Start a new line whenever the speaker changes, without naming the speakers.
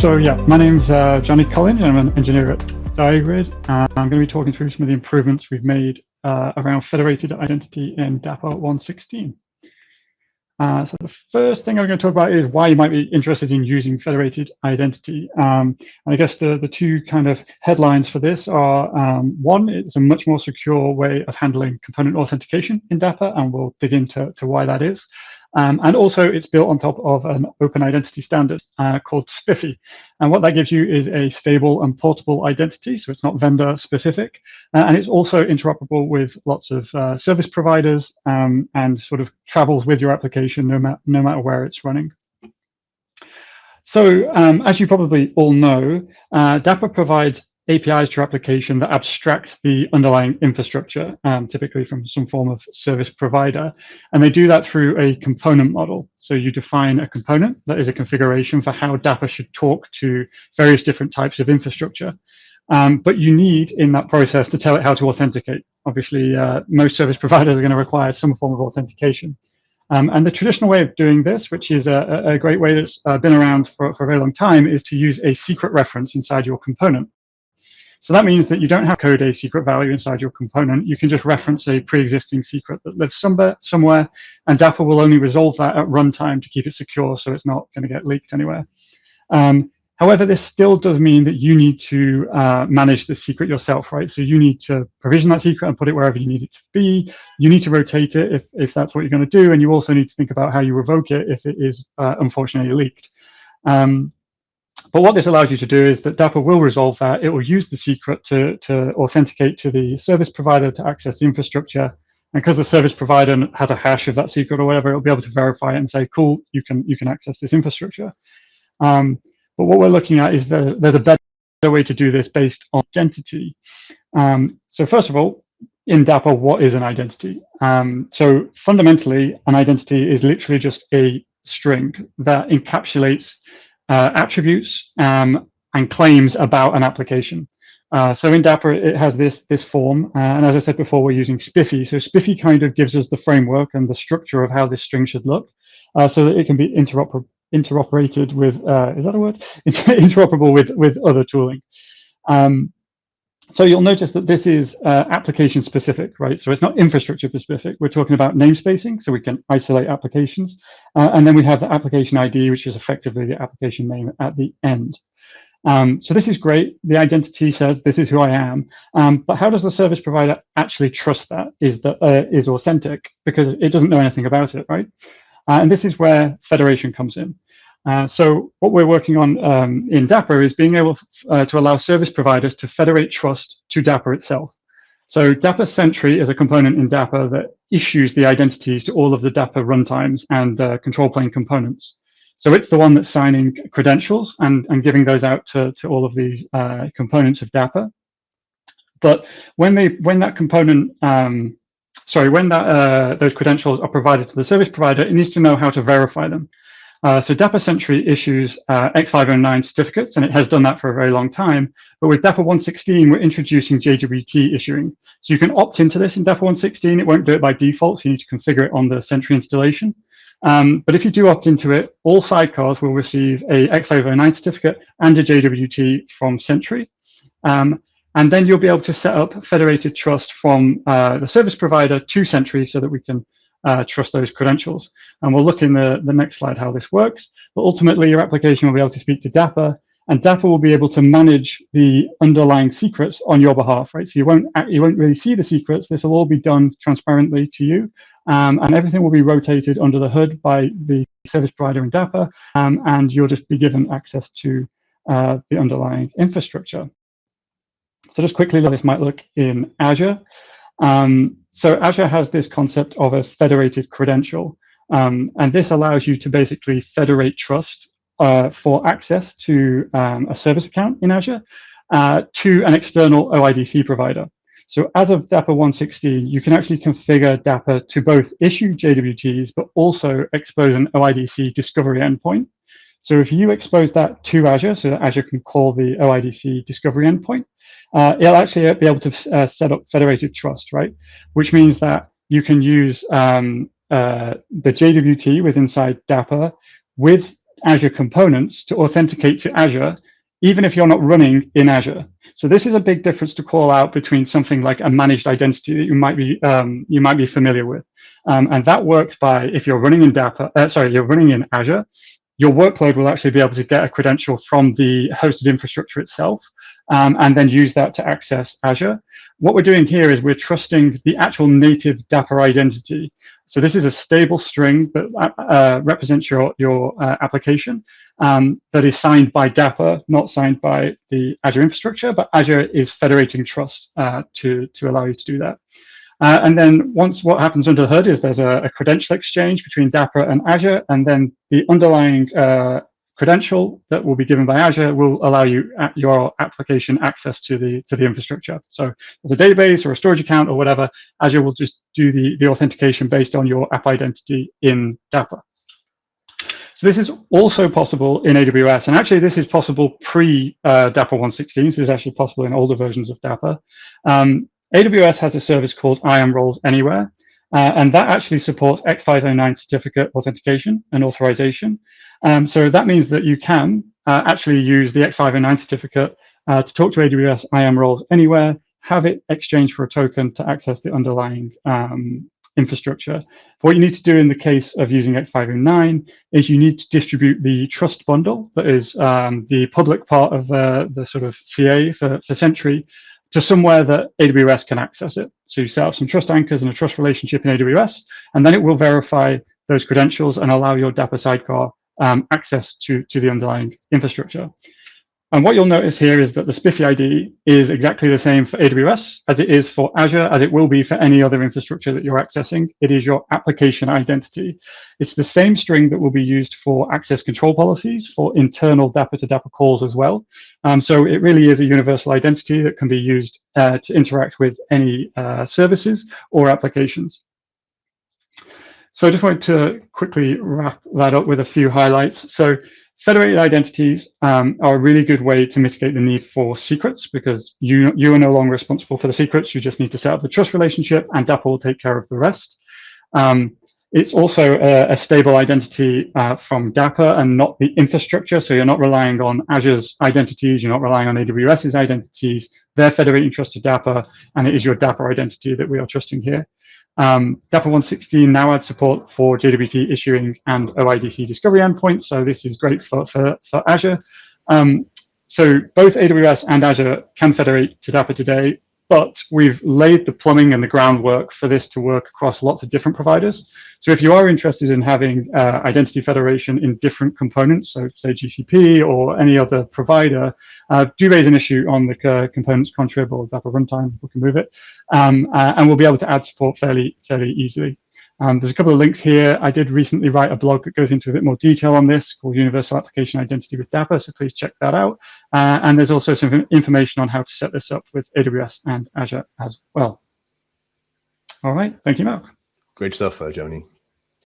So yeah, my name's Joni Collinge, and I'm an engineer at Diagrid. I'm going to be talking through some of the improvements we've made around federated identity in Dapr 1.16. So the first thing I'm going to talk about is why you might be interested in using federated identity. And I guess the two kind of headlines for this are, one, it's a much more secure way of handling component authentication in Dapr, and we'll dig into why that is. And also it's built on top of an open identity standard called SPIFFE. And what that gives you is a stable and portable identity, so it's not vendor specific. And it's also interoperable with lots of service providers and sort of travels with your application no matter where it's running. So as you probably all know, Dapr provides APIs to your application that abstract the underlying infrastructure, typically from some form of service provider. And they do that through a component model. So you define a component that is a configuration for how Dapr should talk to various different types of infrastructure. But you need in that process to tell it how to authenticate. Obviously, most service providers are going to require some form of authentication. And the traditional way of doing this, which is a great way that's been around for a very long time, is to use a secret reference inside your component. So that means that you don't have to code a secret value inside your component. You can just reference a pre-existing secret that lives somewhere, and Dapr will only resolve that at runtime to keep it secure, so it's not going to get leaked anywhere. However, this still does mean that you need to manage the secret yourself, right? So you need to provision that secret and put it wherever you need it to be. You need to rotate it if that's what you're going to do, and you also need to think about how you revoke it if it is unfortunately leaked. But what this allows you to do is that Dapr will resolve that. It will use the secret to authenticate to the service provider to access the infrastructure. And because the service provider has a hash of that secret or whatever, it'll be able to verify it and say, cool, you can access this infrastructure. But what we're looking at is there's a better way to do this based on identity. So first of all, in Dapr, what is an identity? So fundamentally, an identity is literally just a string that encapsulates attributes and claims about an application. So in Dapr, it has this form, and as I said before, we're using SPIFFE. So SPIFFE kind of gives us the framework and the structure of how this string should look, so that it can be interoperated with, is that a word? Interoperable with other tooling. So you'll notice that this is application specific, right? So it's not infrastructure specific. We're talking about namespacing, so we can isolate applications. And then we have the application ID, which is effectively the application name at the end. So this is great. The identity says, this is who I am. But how does the service provider actually trust that is authentic? Because it doesn't know anything about it, right? And this is where federation comes in. So what we're working on in Dapr is being able to allow service providers to federate trust to Dapr itself. So Dapr Sentry is a component in Dapr that issues the identities to all of the Dapr runtimes and control plane components. So it's the one that's signing credentials and giving those out to all of these components of Dapr. But when that component, those credentials are provided to the service provider, it needs to know how to verify them. So Dapr Sentry issues X509 certificates, and it has done that for a very long time. But with Dapr 1.16, we're introducing JWT issuing. So you can opt into this in Dapr 1.16. It won't do it by default, so you need to configure it on the Sentry installation. But if you do opt into it, all sidecars will receive a X509 certificate and a JWT from Sentry. And then you'll be able to set up federated trust from the service provider to Sentry so that we can trust those credentials. And we'll look in the next slide how this works. But ultimately, your application will be able to speak to Dapr, and Dapr will be able to manage the underlying secrets on your behalf, right? So you won't really see the secrets. This will all be done transparently to you, and everything will be rotated under the hood by the service provider in Dapr, and you'll just be given access to the underlying infrastructure. So just quickly, how this might look in Azure. So Azure has this concept of a federated credential, and this allows you to basically federate trust for access to a service account in Azure to an external OIDC provider. So as of Dapr 1.16, you can actually configure Dapr to both issue JWTs, but also expose an OIDC discovery endpoint. So if you expose that to Azure, so that Azure can call the OIDC discovery endpoint, it'll actually be able to set up federated trust, right? Which means that you can use the JWT with inside Dapr with Azure components to authenticate to Azure, even if you're not running in Azure. So this is a big difference to call out between something like a managed identity that you might be familiar with. And that works by, if you're running in you're running in Azure, your workload will actually be able to get a credential from the hosted infrastructure itself, and then use that to access Azure. What we're doing here is we're trusting the actual native Dapr identity. So this is a stable string that represents your application, that is signed by Dapr, not signed by the Azure infrastructure, but Azure is federating trust to allow you to do that. And then what happens under the hood is there's a credential exchange between Dapr and Azure, and then the underlying credential that will be given by Azure will allow your application access to the infrastructure. So as a database or a storage account or whatever, Azure will just do the authentication based on your app identity in Dapr. So this is also possible in AWS, and actually this is possible pre-Dapr 116. This is actually possible in older versions of Dapr. AWS has a service called IAM Roles Anywhere, and that actually supports X509 certificate authentication and authorization. So that means that you can actually use the X509 certificate to talk to AWS IAM Roles Anywhere, have it exchanged for a token to access the underlying infrastructure. What you need to do in the case of using X509 is you need to distribute the trust bundle, that is the public part of the sort of CA for Sentry, to somewhere that AWS can access it. So you set up some trust anchors and a trust relationship in AWS, and then it will verify those credentials and allow your Dapr sidecar access to the underlying infrastructure. And what you'll notice here is that the SPIFFE ID is exactly the same for AWS as it is for Azure, as it will be for any other infrastructure that you're accessing. It is your application identity. It's the same string that will be used for access control policies for internal Dapr to Dapr calls as well. So it really is a universal identity that can be used to interact with any services or applications. So I just wanted to quickly wrap that up with a few highlights. So federated identities are a really good way to mitigate the need for secrets, because you are no longer responsible for the secrets. You just need to set up the trust relationship, and Dapr will take care of the rest. It's also a stable identity from Dapr and not the infrastructure. So you're not relying on Azure's identities. You're not relying on AWS's identities. They're federating trust to Dapr, and it is your Dapr identity that we are trusting here. Dapr 116 now adds support for JWT issuing and OIDC discovery endpoints, so this is great for Azure. So both AWS and Azure can federate to Dapr today, but we've laid the plumbing and the groundwork for this to work across lots of different providers. So if you are interested in having identity federation in different components, so say GCP or any other provider, do raise an issue on the components contrib or Dapr runtime. We can move it, and we'll be able to add support fairly easily. There's a couple of links here. I did recently write a blog that goes into a bit more detail on this called Universal Application Identity with Dapr, so please check that out. And there's also some information on how to set this up with AWS and Azure as well. All right, thank you, Mark.
Great stuff, Joni.